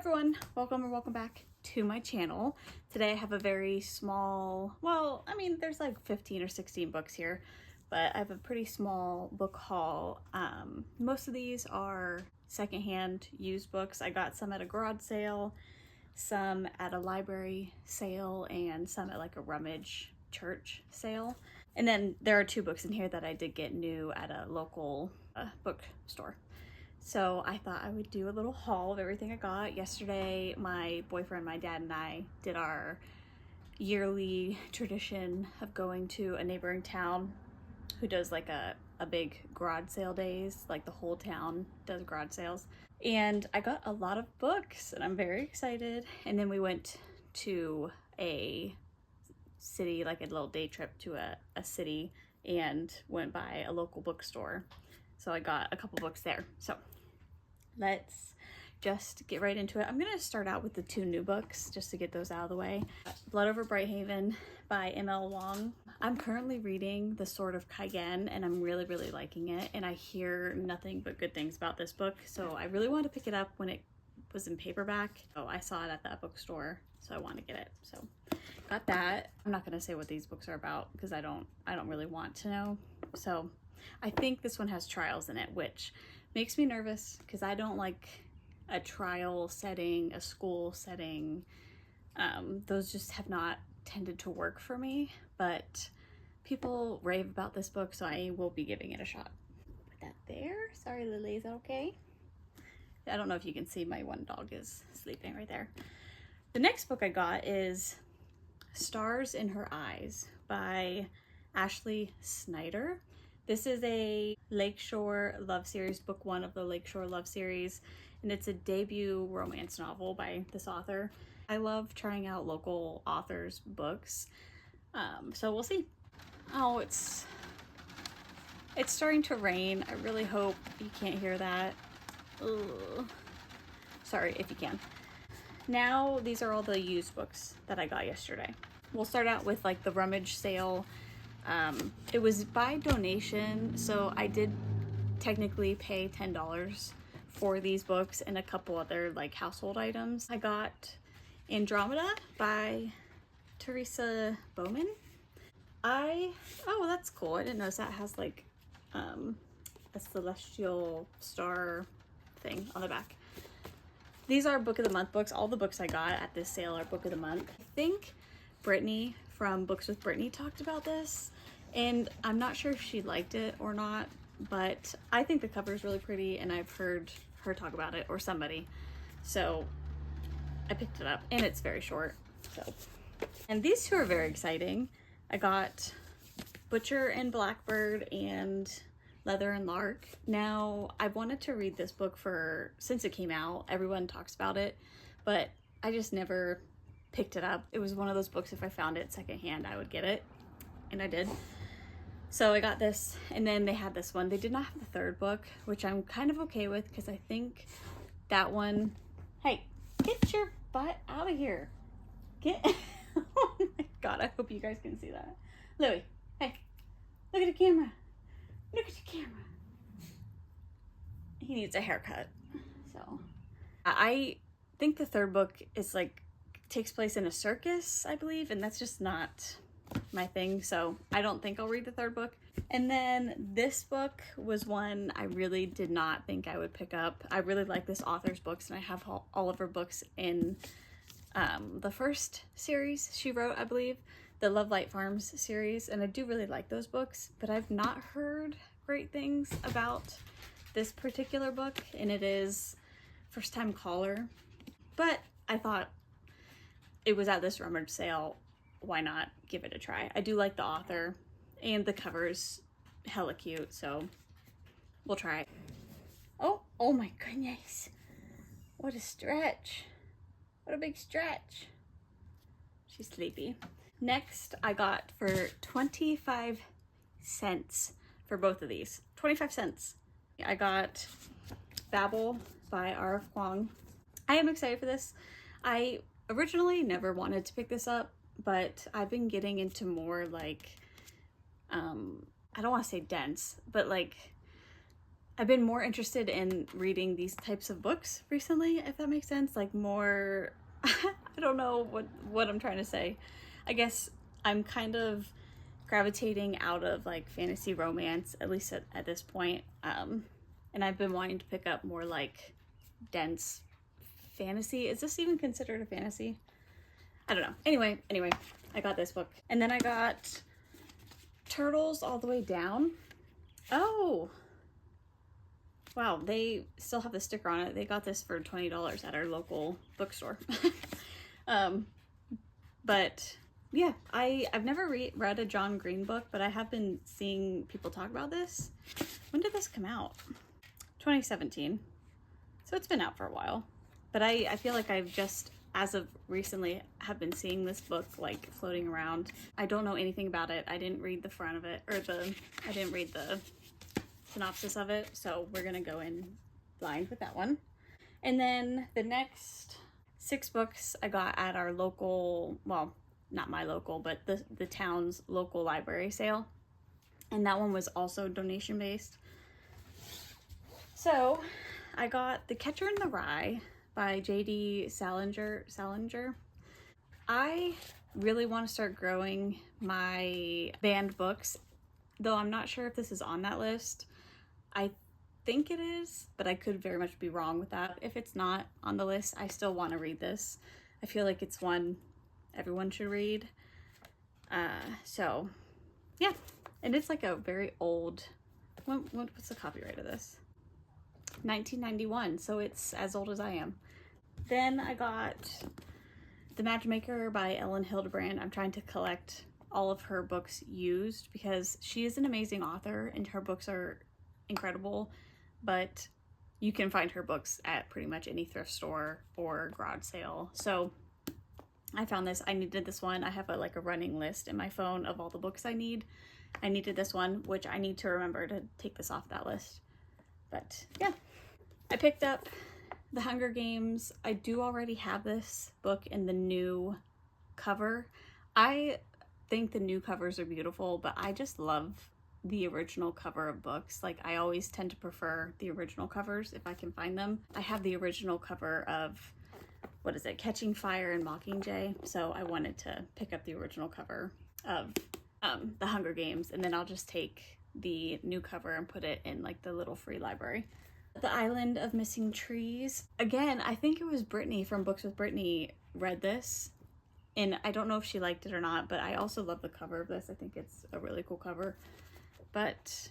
everyone, welcome or welcome back to my channel. Today I have a very small, there's like 15 or 16 books here, but I have a pretty small book haul. Most of these are secondhand used books. I got some at a garage sale, some at a library sale, and some at like a rummage church sale. And then there are two books in here that I did get new at a local bookstore. So I thought I would do a little haul of everything I got. Yesterday, my boyfriend, my dad, and I did our yearly tradition of going to a neighboring town who does like a big garage sale days, like the whole town does garage sales. And I got a lot of books and I'm very excited. And then we went to a city, like a little day trip to a city, and went by a local bookstore. So I got a couple books there. So let's just get right into it. I'm gonna start out with the two new books just to get those out of the way. Blood Over Brighthaven by M.L. Wong. I'm currently reading The Sword of Kaigen and I'm really liking it, and I hear nothing but good things about this book, so I really wanted to pick it up when it was in paperback. So I saw it at that bookstore, so I want to get it. So got that. I'm not gonna say what these books are about because I don't really want to know. So I think this one has trials in it, which makes me nervous because I don't like a trial setting, a school setting. Those just have not tended to work for me, but people rave about this book, so I will be giving it a shot. Put that there. Sorry, Lily, is that okay? I don't know if you can see, my one dog is sleeping right there. The next book I got is Stars in Her Eyes by Ashley Snyder. This is a Lakeshore Love Series, book one of the Lakeshore Love Series, and it's a debut romance novel by this author. I love trying out local authors' books, so we'll see. Oh, it's starting to rain. I really hope you can't hear that. Ugh. Sorry if you can. Now, these are all the used books that I got yesterday. We'll start out with like the rummage sale. It was by donation, so I did technically pay $10 for these books and a couple other like household items. I got Andromeda by Teresa Bowman. Oh, that's cool. I didn't notice that has like a celestial star thing on the back. These are Book of the Month books. All the books I got at this sale are Book of the Month. I think Brittany from Books with Brittany talked about this, and I'm not sure if she liked it or not, but I think the cover is really pretty and I've heard her talk about it, or somebody, so I picked it up, and it's very short. So, and these two are very exciting. I got Butcher and Blackbird and Leather and Lark. Now, I've wanted to read this book since it came out. Everyone talks about it, but I just never picked it up. It was one of those books, if I found it secondhand, I would get it, and I did. So I got this, and then they had this one. They did not have the third book, which I'm kind of okay with because I think that one, hey, get your butt out of here. Oh my God, I hope you guys can see that. Louie, hey, look at the camera. Look at the camera. He needs a haircut. So I think the third book is like, takes place in a circus, I believe, and that's just not my thing, so I don't think I'll read the third book. And then this book was one I really did not think I would pick up. I really like this author's books, and I have all of her books in the first series she wrote, I believe, the Love Light Farms series, and I do really like those books, but I've not heard great things about this particular book, and it is First Time Caller. But I thought it was at this rummage sale, why not give it a try? I do like the author, and the cover's hella cute, so we'll try it. Oh my goodness. What a stretch. What a big stretch. She's sleepy. Next, I got for 25 cents for both of these. 25 cents. I got Babel by R.F. Kuang. I am excited for this. I originally never wanted to pick this up, but I've been getting into more like, I don't want to say dense, but like I've been more interested in reading these types of books recently, if that makes sense. Like more, I don't know what I'm trying to say. I guess I'm kind of gravitating out of like fantasy romance, at least at this point. And I've been wanting to pick up more like dense fantasy. Is this even considered a fantasy? I don't know. Anyway, I got this book. And then I got Turtles All the Way Down. Oh, wow, they still have the sticker on it. They got this for $20 at our local bookstore. But yeah, I've never read a John Green book, but I have been seeing people talk about this. When did this come out? 2017. So it's been out for a while. But I feel like I've just, as of recently, have been seeing this book like floating around. I don't know anything about it. I didn't read the front of it, or I didn't read the synopsis of it, so we're gonna go in blind with that one. And then the next 6 books I got at our local, well, not my local, but the town's local library sale, and that one was also donation based. So I got The Catcher in the Rye by J.D. Salinger. I really want to start growing my banned books, though I'm not sure if this is on that list. I think it is, but I could very much be wrong with that. If it's not on the list, I still want to read this. I feel like it's one everyone should read. So yeah, and it's like a very old, what's the copyright of this? 1991, so it's as old as I am. Then I got The Matchmaker by Ellen Hildebrand. I'm trying to collect all of her books used because she is an amazing author and her books are incredible, but you can find her books at pretty much any thrift store or garage sale. So I found this. I needed this one. I have a running list in my phone of all the books I need. I needed this one, which I need to remember to take this off that list. But yeah, I picked up The Hunger Games. I do already have this book in the new cover. I think the new covers are beautiful, but I just love the original cover of books. Like, I always tend to prefer the original covers if I can find them. I have the original cover of, what is it, Catching Fire and Mockingjay, so I wanted to pick up the original cover of The Hunger Games, and then I'll just take the new cover and put it in like the little free library. The Island of Missing Trees. Again, I think it was Brittany from Books with Brittany read this, and I don't know if she liked it or not, but I also love the cover of this. I think it's a really cool cover. But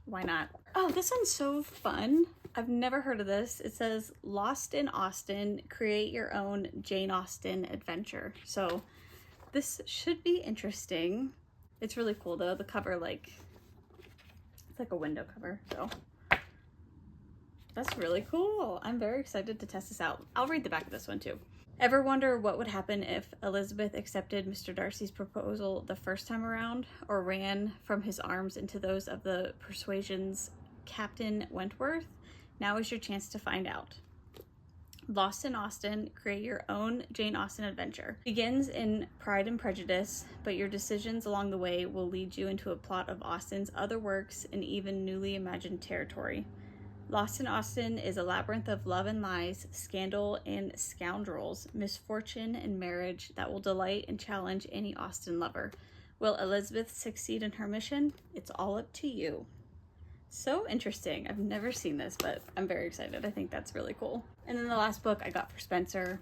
why not? Oh, this one's so fun. I've never heard of this. It says Lost in Austen, create your own Jane Austen adventure. So this should be interesting. It's really cool though. The cover, like, it's like a window cover, so that's really cool. I'm very excited to test this out. I'll read the back of this one too. Ever wonder what would happen if Elizabeth accepted Mr. Darcy's proposal the first time around, or ran from his arms into those of the Persuasion's Captain Wentworth? Now is your chance to find out. Lost in Austen, create your own Jane Austen adventure. Begins in Pride and Prejudice, but your decisions along the way will lead you into a plot of Austen's other works and even newly imagined territory. Lost in Austen is a labyrinth of love and lies, scandal and scoundrels, misfortune and marriage that will delight and challenge any Austen lover. Will Elizabeth succeed in her mission? It's all up to you. So interesting. I've never seen this, but I'm very excited. I think that's really cool. And then the last book I got for Spencer,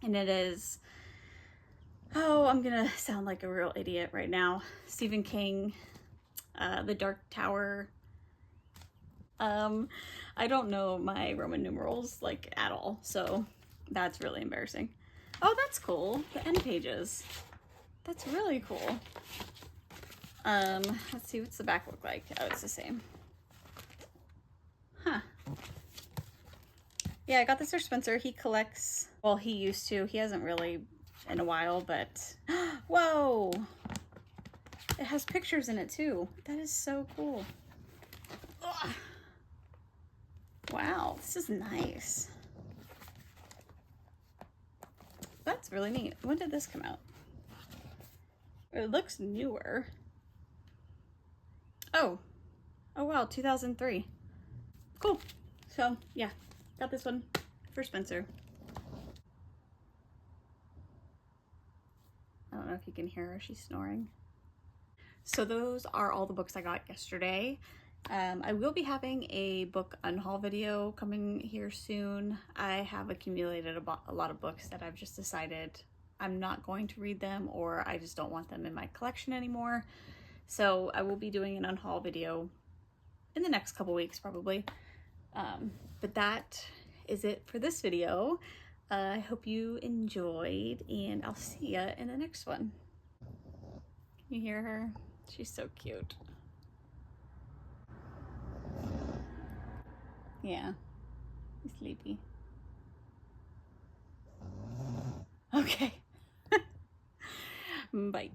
and it is, oh, I'm gonna sound like a real idiot right now. Stephen King, The Dark Tower. I don't know my Roman numerals like at all, so that's really embarrassing. Oh, that's cool. The end pages. That's really cool. Let's see, what's the back look like? Oh, it's the same. Huh. Yeah, I got this for Spencer. He collects, well, he used to. He hasn't really in a while, but whoa! It has pictures in it too. That is so cool. Ugh. Wow, this is nice. That's really neat. When did this come out? It looks newer. Oh, Oh wow, 2003. Cool. So yeah, got this one for Spencer. I don't know if you can hear her, she's snoring. So those are all the books I got yesterday. I will be having a book unhaul video coming here soon. I have accumulated a lot of books that I've just decided I'm not going to read them, or I just don't want them in my collection anymore. So I will be doing an unhaul video in the next couple weeks probably. But that is it for this video. I hope you enjoyed, and I'll see ya in the next one. Can you hear her? She's so cute. Yeah, he's sleepy. Okay. Bye.